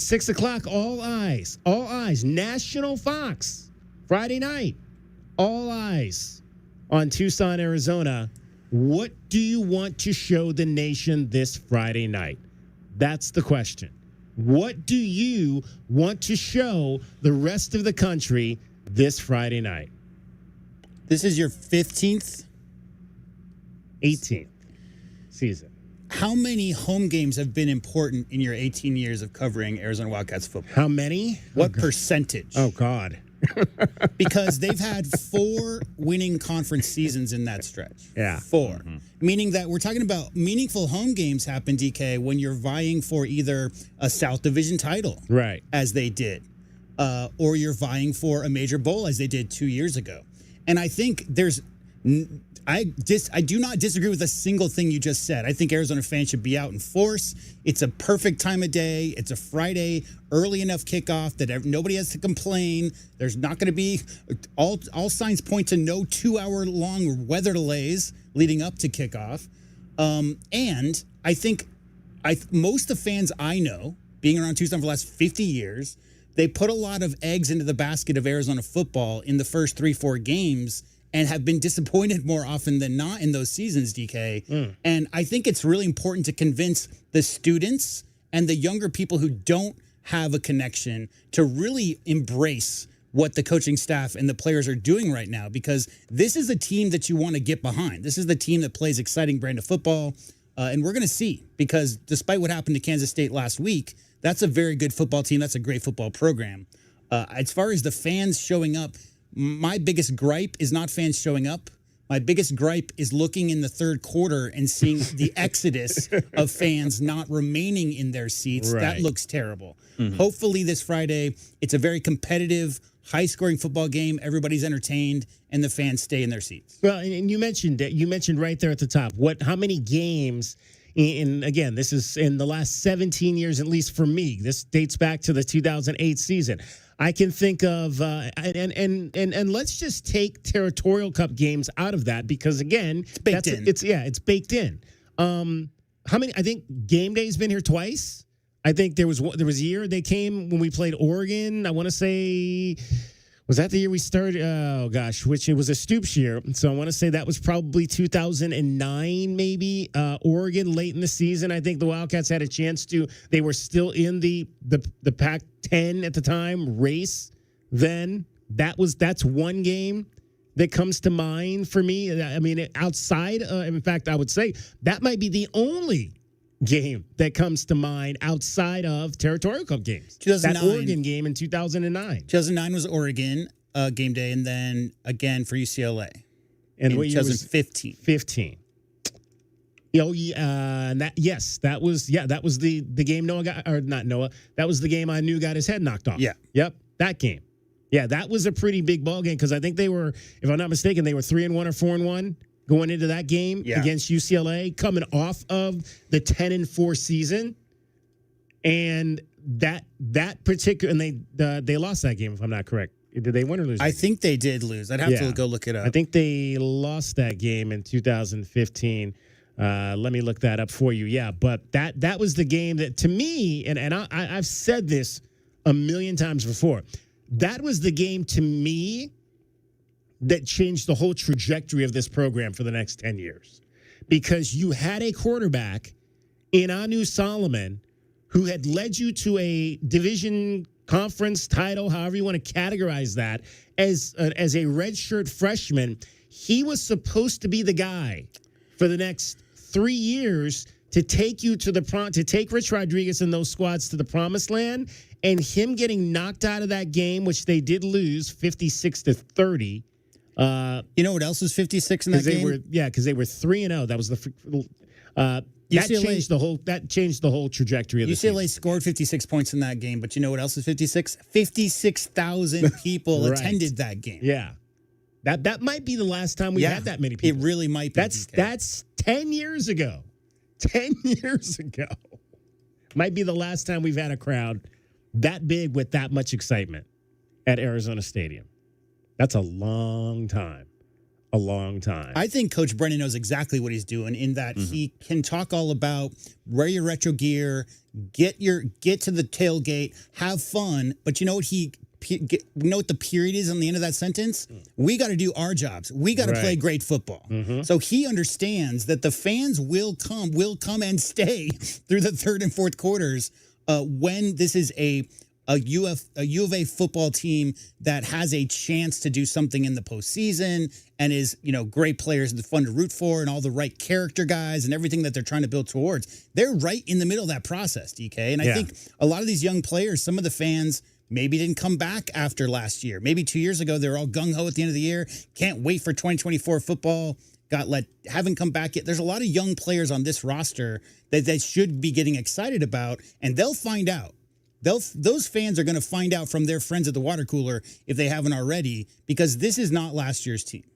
6 o'clock, all eyes, National Fox, Friday night, all eyes on Tucson, Arizona. What do you want to show the nation this Friday night? That's the question. What do you want to show the rest of the country this Friday night? This is your 15th? 18th season. How many home games have been important in your 18 years of covering Arizona Wildcats football? How many? What percentage? Oh, God. Because they've had 4 winning conference seasons in that stretch. Yeah. 4. Mm-hmm. Meaning that we're talking about meaningful home games happen, DK, when you're vying for either a South Division title, right, as they did, or you're vying for a major bowl, as they did 2 years ago. And I think I do not disagree with a single thing you just said. I think Arizona fans should be out in force. It's a perfect time of day. It's a Friday, early enough kickoff that nobody has to complain. There's not going to be all signs point to no 2-hour-long weather delays leading up to kickoff. And I think most of the fans I know, being around Tucson for the last 50 years, they put a lot of eggs into the basket of Arizona football in the first 3-4 games and have been disappointed more often than not in those seasons, DK. And I think it's really important to convince the students and the younger people who don't have a connection to really embrace what the coaching staff and the players are doing right now, because this is a team that you want to get behind. This is the team that plays exciting brand of football. And we're going to see, because despite what happened to Kansas State last week, that's a very good football team. That's a great football program. As far as the fans showing up, my biggest gripe is not fans showing up. My biggest gripe is looking in the third quarter and seeing the exodus of fans not remaining in their seats. Right. That looks terrible. Mm-hmm. Hopefully this Friday, it's a very competitive, high-scoring football game. Everybody's entertained, and the fans stay in their seats. Well, and you mentioned right there at the top, how many games, and again, this is in the last 17 years, at least for me. This dates back to the 2008 season. I can think of, and let's just take Territorial Cup games out of that, because again, it's baked in. It's baked in. How many? I think game day's been here twice. I think there was a year they came when we played Oregon. I want to say, was that the year we started? Oh gosh, which it was a Stoops year. So I want to say that was probably 2009, maybe. Oregon late in the season. I think the Wildcats had a chance to. They were still in the Pac-10 at the time race. Then that's one game that comes to mind for me. I mean, outside. In fact, I would say that might be the only game that comes to mind outside of Territorial Cup games. 2009. That Oregon game in 2009. 2009 was Oregon game day, and then again for UCLA. And in what year was 2015? 15. Oh yeah, and that was the game Noah got, or not Noah. That was the game I knew got his head knocked off. Yeah. Yep, that game. Yeah, that was a pretty big ball game, because I think they were, if I'm not mistaken, they were 3-1 or 4-1. Going into that game against UCLA, coming off of the 10-4 season, and that particular, and they lost that game, if I'm not correct. Did they win or lose? I think they did lose. I'd have to go look it up. I think they lost that game in 2015. Let me look that up for you. Yeah, but that was the game that, to me, and I've said this a million times before, that was the game to me that changed the whole trajectory of this program for the next 10 years. Because you had a quarterback in Anu Solomon who had led you to a division conference title, however you want to categorize that, as a redshirt freshman. He was supposed to be the guy for the next 3 years to take you to to take Rich Rodriguez and those squads to the promised land, and him getting knocked out of that game, which they did lose 56-30. You know what else was 56 in that game? Because they were 3-0. That was that changed the whole trajectory of the season. UCLA scored 56 points in that game, but you know what else is 56? 56,000 people right. attended that game. Yeah. That might be the last time we had that many people. It really might be. That's 10 years ago. 10 years ago. Might be the last time we've had a crowd that big with that much excitement at Arizona Stadium. That's a long time. a long time. I think Coach Brennan knows exactly what he's doing in that he can talk all about wear your retro gear, get to the tailgate, have fun. But you know what what the period is on the end of that sentence? We got to do our jobs. We got to play great football. So he understands that the fans will come and stay through the third and fourth quarters when this is a U of A football team that has a chance to do something in the postseason and is, great players and fun to root for and all the right character guys and everything that they're trying to build towards. They're right in the middle of that process, DK. And I think a lot of these young players, some of the fans maybe didn't come back after last year. Maybe 2 years ago, they were all gung-ho at the end of the year. Can't wait for 2024 football. Haven't come back yet. There's a lot of young players on this roster that they should be getting excited about, and they'll find out. Those fans are going to find out from their friends at the water cooler if they haven't already, because this is not last year's team.